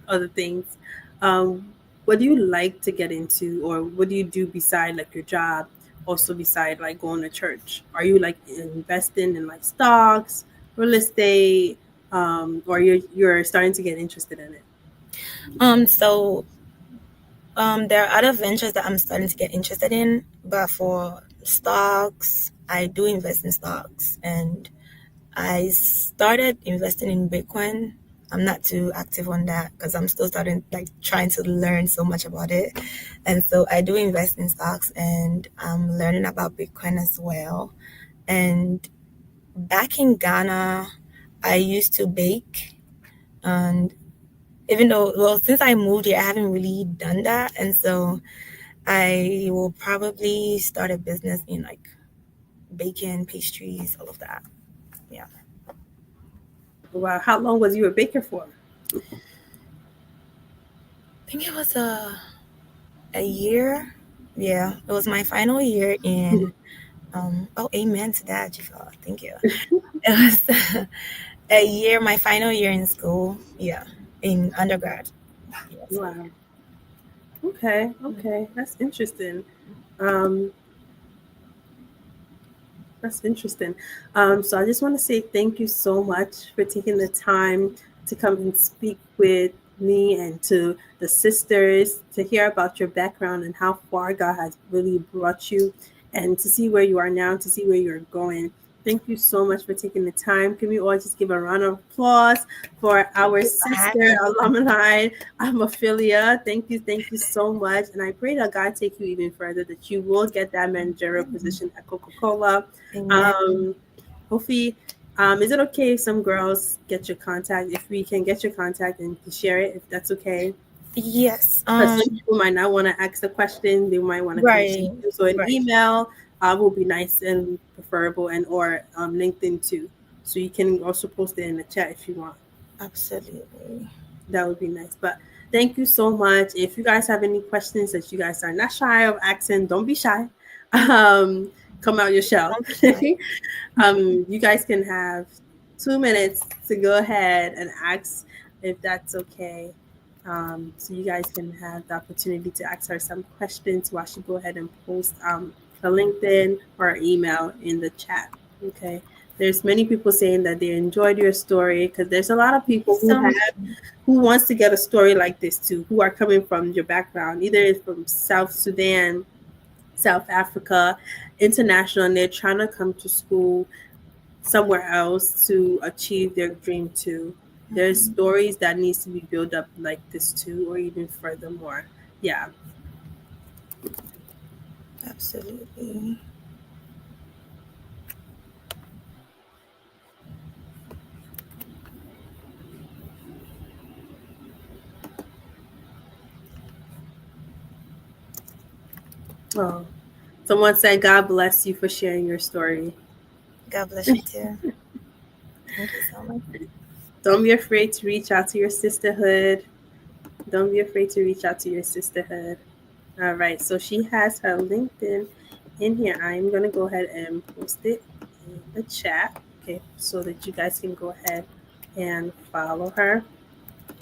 A: other things, what do you like to get into, or what do you do beside like your job? Also, beside like going to church, are you like investing in like stocks, real estate, or you're starting to get interested in it?
B: So there are other ventures that I'm starting to get interested in, but for stocks, I do invest in stocks, and I started investing in Bitcoin. I'm not too active on that because I'm still starting, like, trying to learn so much about it. And so I do invest in stocks, and I'm learning about Bitcoin as well. And back in Ghana, I used to bake. And even though, well, since I moved here, I haven't really done that. And so I will probably start a business in like baking, pastries, all of that. Yeah.
A: Wow, how long was you a baker for?
B: I think it was a year. Yeah, it was my final year in. Oh, amen to that, Jafar. Thank you. It was a year, my final year in school. Yeah, in undergrad. Yeah, so.
A: Wow. Okay. Okay. That's interesting. Um, That's interesting. So I just want to say thank you so much for taking the time to come and speak with me and to the sisters to hear about your background and how far God has really brought you and to see where you are now, to see where you're going. Thank you so much for taking the time. Can we all just give a round of applause for
B: Thank
A: our
B: you for
A: sister
B: having me.
A: alumni? I'm Ophelia. Thank you so much. And I pray that God take you even further, that you will get that managerial position at Coca-Cola.
B: Amen.
A: um, Hopefully, is it okay if some girls get your contact? If we can get your contact and share it, if that's okay?
B: Yes.
A: Because some people might not want to ask the question; they might want to connect with
B: Right.
A: you. So an
B: Right.
A: email will be nice and preferable, and or LinkedIn too. So you can also post it in the chat if you want.
B: Absolutely.
A: That would be nice. But thank you so much. If you guys have any questions that you guys are not shy of asking, don't be shy. Come out your shell.
B: Don't be shy.
A: You guys can have 2 minutes to go ahead and ask if that's okay. So you guys can have the opportunity to ask her some questions while she go ahead and post her LinkedIn or her email in the chat. Okay. There's many people saying that they enjoyed your story because there's a lot of
B: Thank you
A: people who
B: so
A: have
B: much.
A: who wants to get a story like this too, who are coming from your background, either it's from South Sudan, South Africa, international, and they're trying to come to school somewhere else to achieve their dream too. There's
B: Mhm.
A: stories that needs to be built up like this too, or even furthermore. Yeah.
B: Absolutely.
A: Oh, someone said, "God bless you for sharing your story."
B: God bless you too. Thank you so much.
A: Don't be afraid to reach out to your sisterhood. Don't be afraid to reach out to your sisterhood. All right. So she has her LinkedIn in here. I'm gonna go ahead and post it in the chat. Okay, so that you guys can go ahead and follow her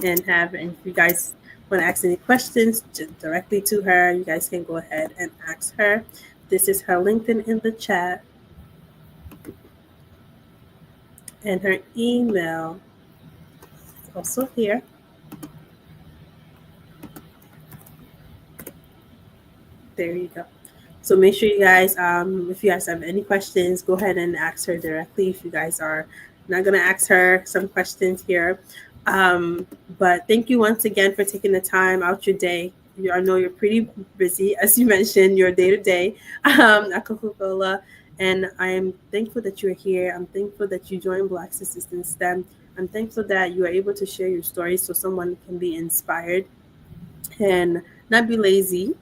A: and have. And if you guys want to ask any questions directly to her, you guys can go ahead and ask her. This is her LinkedIn in the chat, and her email is also here. There you go. So make sure you guys, if you guys have any questions, go ahead and ask her directly. If you guys are not gonna ask her some questions here, but thank you once again for taking the time out your day. I know you're pretty busy, as you mentioned, your day to day at Coca Cola, and I am thankful that you're here. I'm thankful that you joined Black SiS in STEM. I'm thankful that you are able to share your story so someone can be inspired and not be lazy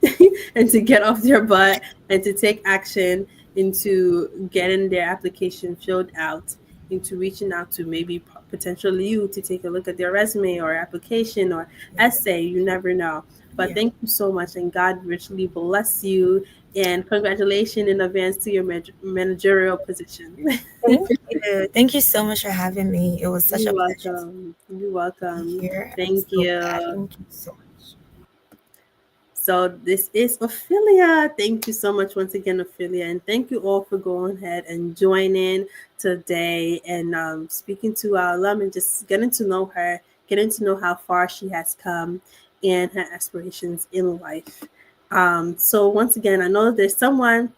A: and to get off their butt and to take action into getting their application filled out, into reaching out to maybe potentially you to take a look at their resume or application or
B: Yeah.
A: essay. You never know. But
B: Yeah.
A: thank you so much, and God richly bless you. And congratulations in advance to your managerial position.
B: Thank you. Thank you so much for having me. It was such
A: You're
B: a pleasure to
A: welcome. You're
B: be
A: welcome.
B: here. I'm
A: Thank
B: so glad.
A: you.
B: Thank you so much.
A: So this is Ophelia. Thank you so much once again, Ophelia, and thank you all for going ahead and joining today and speaking to our alum and just getting to know her, getting to know how far she has come and her aspirations in life. So once again, I know there's someone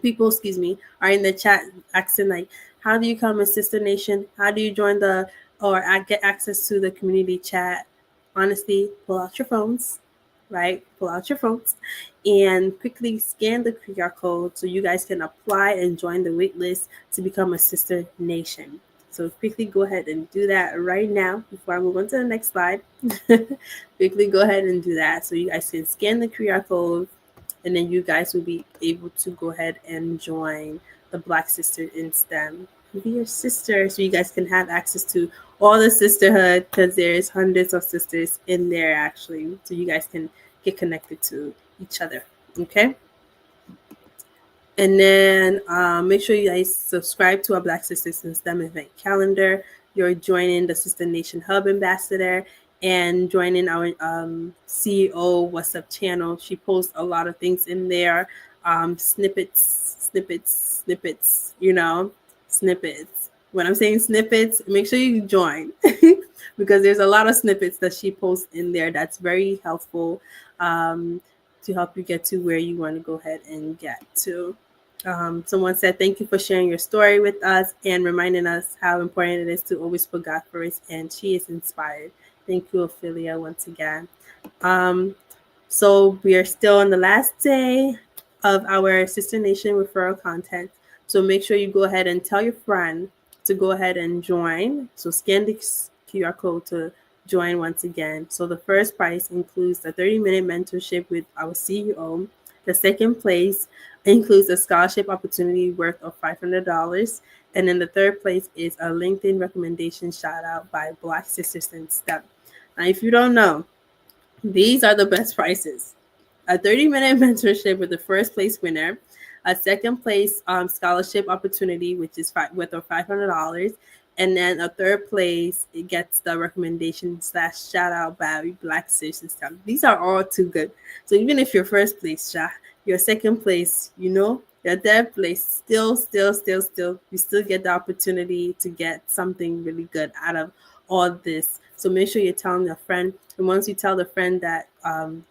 A: people, excuse me, are in the chat asking like, how do you come a sister nation? How do you join the or I get access to the community chat? Honestly, pull out your phones, right? Pull out your phones and quickly scan the QR code so you guys can apply and join the wait list to become a sister nation. So quickly go ahead and do that right now before I move on to the next slide. Quickly go ahead and do that so you guys can scan the QR code and then you guys will be able to go ahead and join the Black Sister in STEM. Be your sister so you guys can have access to all the sisterhood because there's hundreds of sisters in there actually. So you guys can get connected to each other. Okay. And then make sure you guys subscribe to our Black Sisters in STEM event calendar. You're joining the Sister Nation Hub Ambassador and joining our CEO WhatsApp channel. She posts a lot of things in there, snippets, snippets. When I'm saying snippets, make sure you join because there's a lot of snippets that she posts in there that's very helpful to help you get to where you want to go ahead and get to. Someone said, thank you for sharing your story with us and reminding us how important it is to always put God first. And she is inspired. Thank you, Ophelia, once again. So we are still on the last day of our Sister Nation referral content. So make sure you go ahead and tell your friend to go ahead and join. So scan the QR code to join once again. So the first prize includes the 30-minute mentorship with our CEO. The second place includes a scholarship opportunity worth of $500. And then the third place is a LinkedIn recommendation shout out by Black Sisters in STEM. Now, if you don't know, these are the best prices. A 30-minute mentorship with the first place winner, a second place scholarship opportunity, which is worth of $500, and then a third place, it gets the recommendation / shout out by Black SiS and stuff. These are all too good. So even if you're first place, your second place, your third place, still, you still get the opportunity to get something really good out of all this. So make sure you're telling a friend. And once you tell the friend that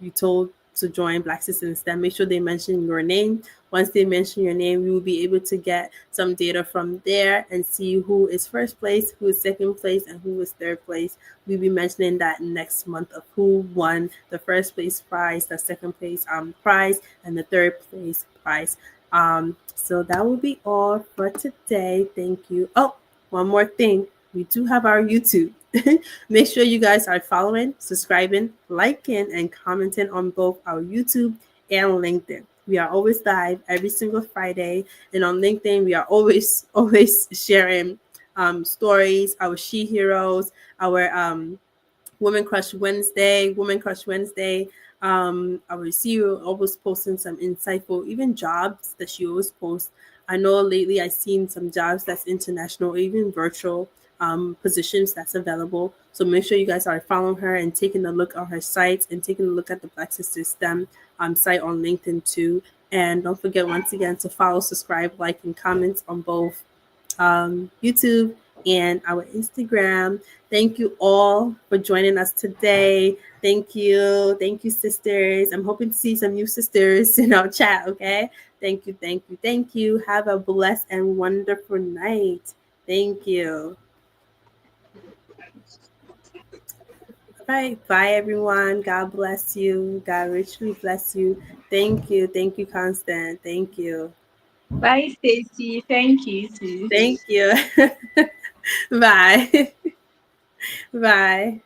A: you told to join Black SiS in STEM, make sure they mention your name. Once they mention your name, we will be able to get some data from there and see who is first place, who is second place, and who is third place. We'll be mentioning that next month of who won the first place prize, the second place prize, and the third place prize. So that will be all for today. Thank you. Oh, one more thing. We do have our YouTube. Make sure you guys are following, subscribing, liking, and commenting on both our YouTube and LinkedIn. We are always live every single Friday, and on LinkedIn, we are always sharing stories, our she heroes, our Women Crush Wednesday. I will see you always posting some insightful, even jobs that she always posts. I know lately I've seen some jobs that's international, even virtual positions that's available. So make sure you guys are following her and taking a look on her sites and taking a look at the Black Sisters STEM site on LinkedIn too. And don't forget once again to follow, subscribe, like, and comment on both YouTube and our Instagram. Thank you all for joining us today. Thank you. Thank you, sisters. I'm hoping to see some new sisters in our chat, okay? Thank you, thank you, thank you. Have a blessed and wonderful night. Thank you. All right. Bye, everyone. God bless you. God richly bless you. Thank you. Thank you, Constant. Thank you.
C: Bye, Stacy. Thank you too.
A: Thank you. Bye. Bye.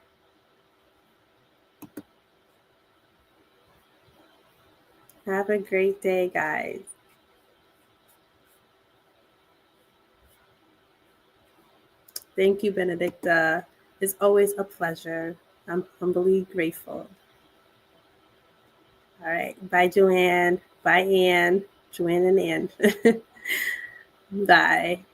A: Have a great day, guys. Thank you, Benedicta. It's always a pleasure. I'm humbly grateful. All right. Bye, Joanne. Bye, Anne. Joanne and Anne. Bye.